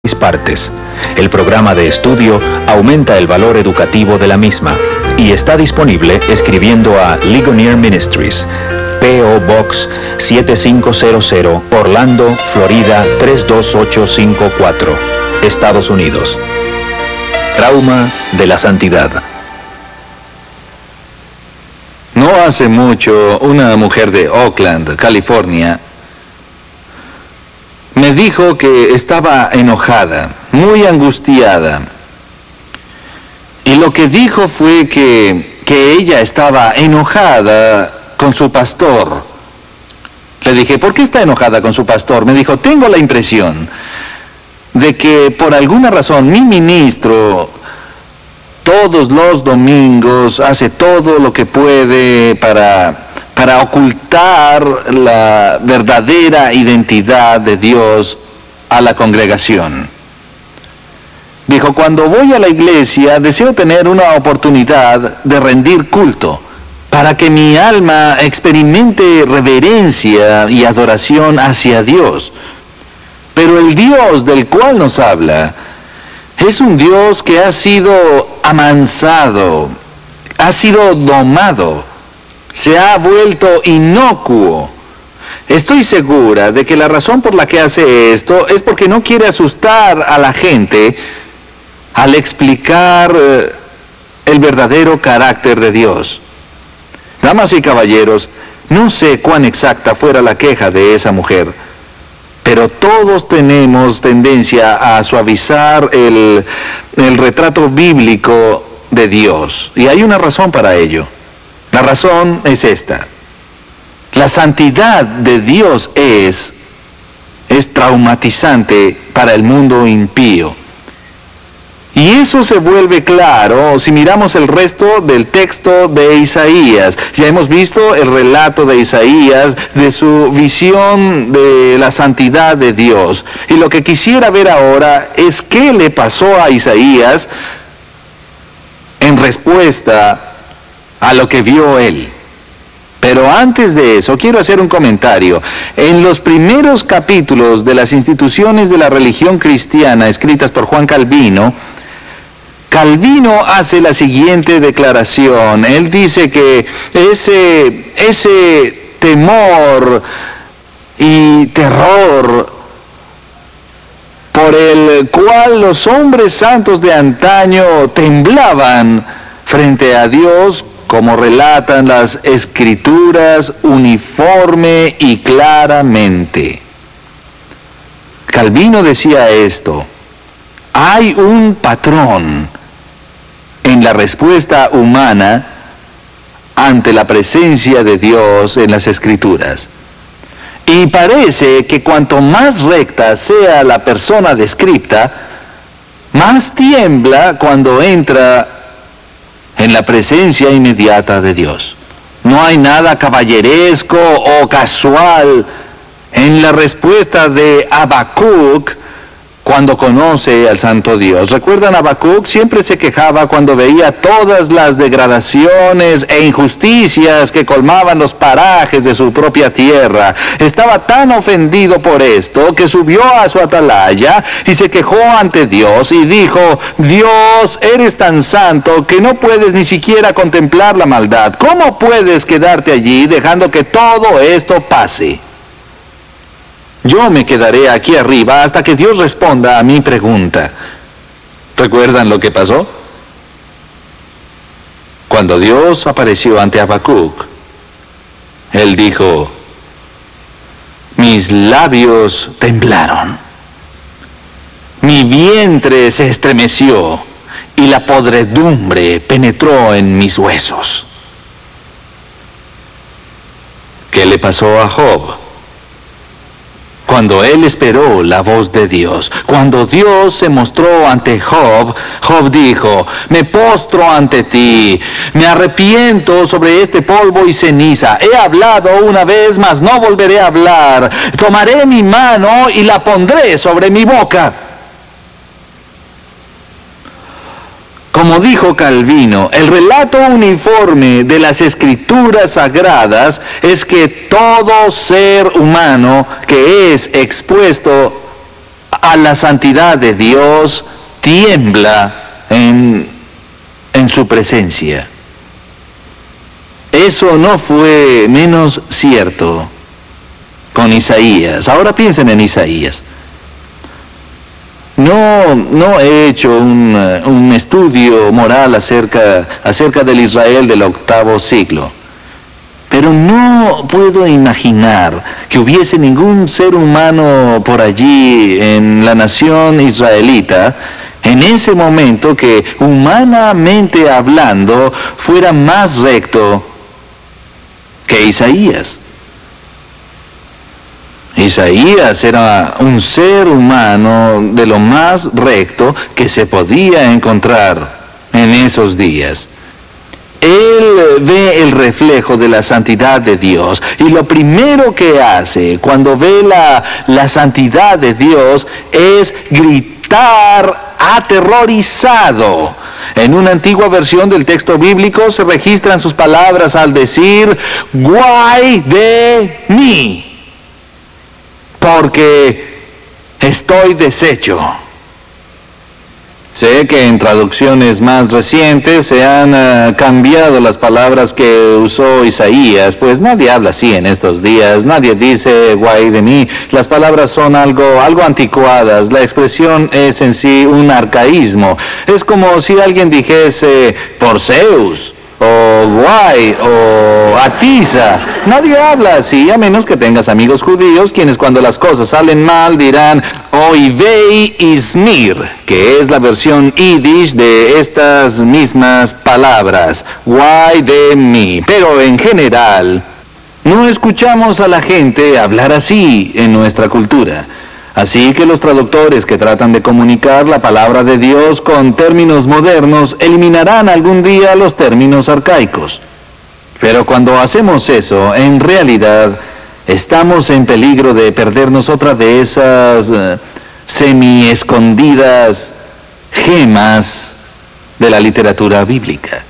partes. El programa de estudio aumenta el valor educativo de la misma y está disponible escribiendo a Ligonier Ministries, P.O. Box 7500, Orlando, Florida 32854, Estados Unidos. Trauma de la santidad. No hace mucho, una mujer de Oakland, California, me dijo que estaba enojada, muy angustiada. Y lo que dijo fue que ella estaba enojada con su pastor. Le dije, ¿por qué está enojada con su pastor? Me dijo, tengo la impresión de que por alguna razón mi ministro todos los domingos hace todo lo que puede para ocultar la verdadera identidad de Dios a la congregación. Dijo, cuando voy a la iglesia deseo tener una oportunidad de rendir culto para que mi alma experimente reverencia y adoración hacia Dios. Pero el Dios del cual nos habla es un Dios que ha sido amansado, ha sido domado, se ha vuelto inocuo. Estoy segura de que la razón por la que hace esto es porque no quiere asustar a la gente al explicar el verdadero carácter de Dios. Damas y caballeros, no sé cuán exacta fuera la queja de esa mujer, pero todos tenemos tendencia a suavizar el retrato bíblico de Dios, y hay una razón para ello. La razón es esta: la santidad de Dios es traumatizante para el mundo impío. Y eso se vuelve claro si miramos el resto del texto de Isaías. Ya hemos visto el relato de Isaías, de su visión de la santidad de Dios. Y lo que quisiera ver ahora es qué le pasó a Isaías en respuesta a lo que vio él. Pero antes de eso, quiero hacer un comentario. En los primeros capítulos de las instituciones de la religión cristiana escritas por Juan Calvino, Calvino hace la siguiente declaración. Él dice que ese temor y terror por el cual los hombres santos de antaño temblaban frente a Dios, como relatan las Escrituras uniforme y claramente. Calvino decía esto: hay un patrón en la respuesta humana ante la presencia de Dios en las Escrituras. Y parece que cuanto más recta sea la persona descrita, más tiembla cuando entra en la presencia inmediata de Dios. No hay nada caballeresco o casual en la respuesta de Habacuc cuando conoce al santo Dios. ¿Recuerdan? Habacuc siempre se quejaba cuando veía todas las degradaciones e injusticias que colmaban los parajes de su propia tierra. Estaba tan ofendido por esto que subió a su atalaya y se quejó ante Dios y dijo: Dios, eres tan santo que no puedes ni siquiera contemplar la maldad. ¿Cómo puedes quedarte allí dejando que todo esto pase? Yo me quedaré aquí arriba hasta que Dios responda a mi pregunta. ¿Recuerdan lo que pasó? Cuando Dios apareció ante Habacuc, él dijo: mis labios temblaron, mi vientre se estremeció y la podredumbre penetró en mis huesos. ¿Qué le pasó a Job? Cuando él esperó la voz de Dios, cuando Dios se mostró ante Job, Job dijo: me postro ante ti, me arrepiento sobre este polvo y ceniza. He hablado una vez, mas no volveré a hablar. Tomaré mi mano y la pondré sobre mi boca. Como dijo Calvino, el relato uniforme de las Escrituras sagradas es que todo ser humano que es expuesto a la santidad de Dios tiembla en su presencia. Eso no fue menos cierto con Isaías. Ahora piensen en Isaías. No he hecho un estudio moral acerca del Israel del octavo siglo, pero no puedo imaginar que hubiese ningún ser humano por allí en la nación israelita en ese momento que, humanamente hablando, fuera más recto que Isaías. Isaías era un ser humano de lo más recto que se podía encontrar en esos días. Él ve el reflejo de la santidad de Dios, y lo primero que hace cuando ve la santidad de Dios es gritar aterrorizado. En una antigua versión del texto bíblico se registran sus palabras al decir: "¡Guay de mí! Porque estoy deshecho". Sé que en traducciones más recientes se han cambiado las palabras que usó Isaías, pues nadie habla así en estos días, nadie dice "guay de mí". Las palabras son algo anticuadas, la expresión es en sí un arcaísmo. Es como si alguien dijese "por Zeus", o "guay", o "atiza". Nadie habla así, a menos que tengas amigos judíos, quienes cuando las cosas salen mal dirán "oivei ismir", que es la versión yiddish de estas mismas palabras, "guay de mí". Pero en general, no escuchamos a la gente hablar así en nuestra cultura. Así que los traductores que tratan de comunicar la palabra de Dios con términos modernos eliminarán algún día los términos arcaicos. Pero cuando hacemos eso, en realidad estamos en peligro de perdernos otra de esas semi-escondidas gemas de la literatura bíblica.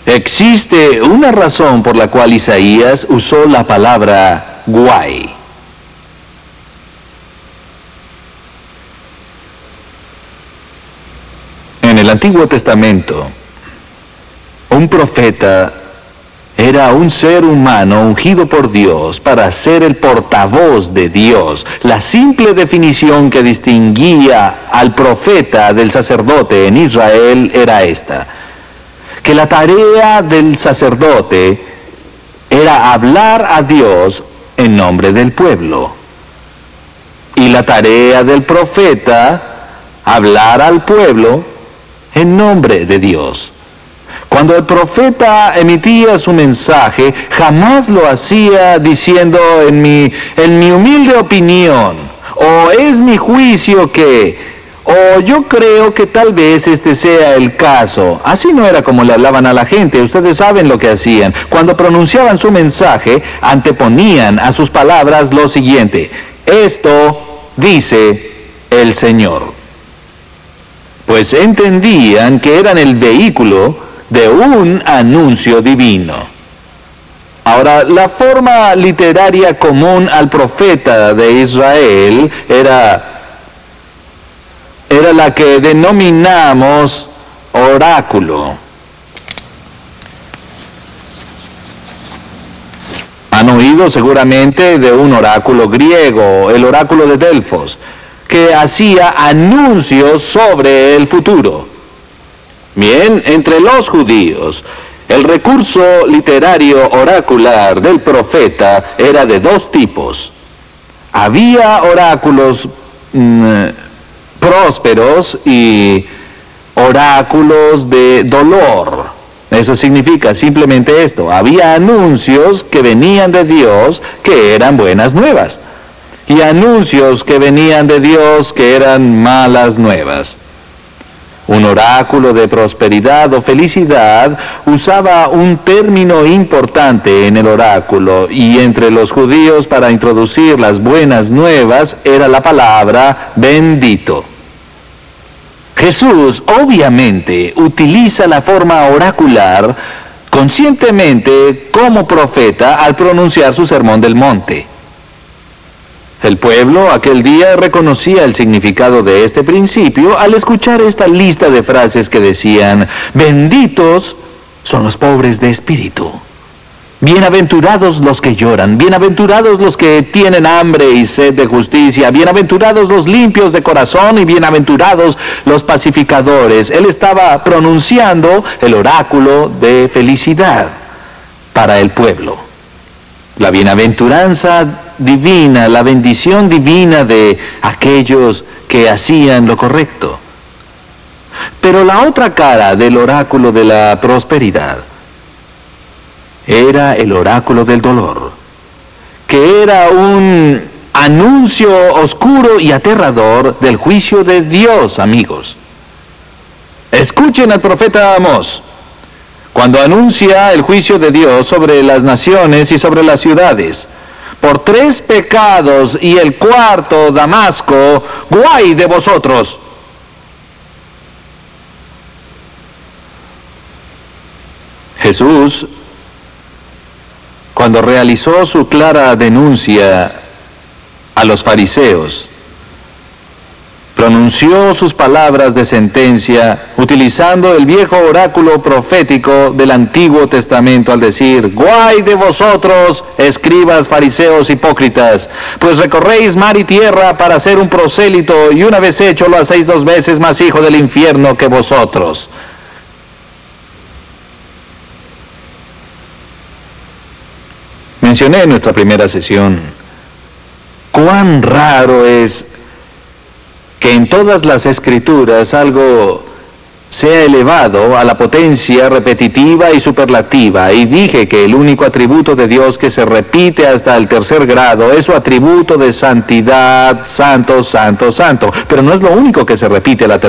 Existe una razón por la cual Isaías usó la palabra "guay". En el Antiguo Testamento, un profeta era un ser humano ungido por Dios para ser el portavoz de Dios. La simple definición que distinguía al profeta del sacerdote en Israel era esta: que la tarea del sacerdote era hablar a Dios en nombre del pueblo, y la tarea del profeta, hablar al pueblo en nombre de Dios. Cuando el profeta emitía su mensaje, jamás lo hacía diciendo en mi humilde opinión, o es mi juicio que, o yo creo que tal vez este sea el caso. Así no era como le hablaban a la gente. Ustedes saben lo que hacían. Cuando pronunciaban su mensaje, anteponían a sus palabras lo siguiente: "Esto dice el Señor". Pues entendían que eran el vehículo de un anuncio divino. Ahora, la forma literaria común al profeta de Israel era la que denominamos oráculo. Han oído seguramente de un oráculo griego, el oráculo de Delfos, que hacía anuncios sobre el futuro. Bien, entre los judíos, el recurso literario oracular del profeta era de dos tipos. Había oráculos prósperos y oráculos de dolor. Eso significa simplemente esto: había anuncios que venían de Dios que eran buenas nuevas, y anuncios que venían de Dios que eran malas nuevas. Un oráculo de prosperidad o felicidad usaba un término importante en el oráculo, y entre los judíos, para introducir las buenas nuevas, era la palabra bendito. Jesús obviamente utiliza la forma oracular conscientemente como profeta al pronunciar su sermón del monte. El pueblo aquel día reconocía el significado de este principio al escuchar esta lista de frases que decían: benditos son los pobres de espíritu, bienaventurados los que lloran, bienaventurados los que tienen hambre y sed de justicia, bienaventurados los limpios de corazón y bienaventurados los pacificadores. Él estaba pronunciando el oráculo de felicidad para el pueblo. La bienaventuranza divina, la bendición divina de aquellos que hacían lo correcto. Pero la otra cara del oráculo de la prosperidad era el oráculo del dolor, que era un anuncio oscuro y aterrador del juicio de Dios, amigos. Escuchen al profeta Amós, cuando anuncia el juicio de Dios sobre las naciones y sobre las ciudades. Por 3 pecados y el cuarto, Damasco, ¡guay de vosotros! Jesús, cuando realizó su clara denuncia a los fariseos, pronunció sus palabras de sentencia utilizando el viejo oráculo profético del Antiguo Testamento al decir: ¡guay de vosotros, escribas, fariseos, hipócritas! Pues recorréis mar y tierra para ser un prosélito, y una vez hecho lo hacéis 2 veces más hijo del infierno que vosotros. Mencioné en nuestra primera sesión cuán raro es que en todas las escrituras algo sea elevado a la potencia repetitiva y superlativa, y dije que el único atributo de Dios que se repite hasta el 3er grado es su atributo de santidad, santo, santo, santo, pero no es lo único que se repite a la 3ª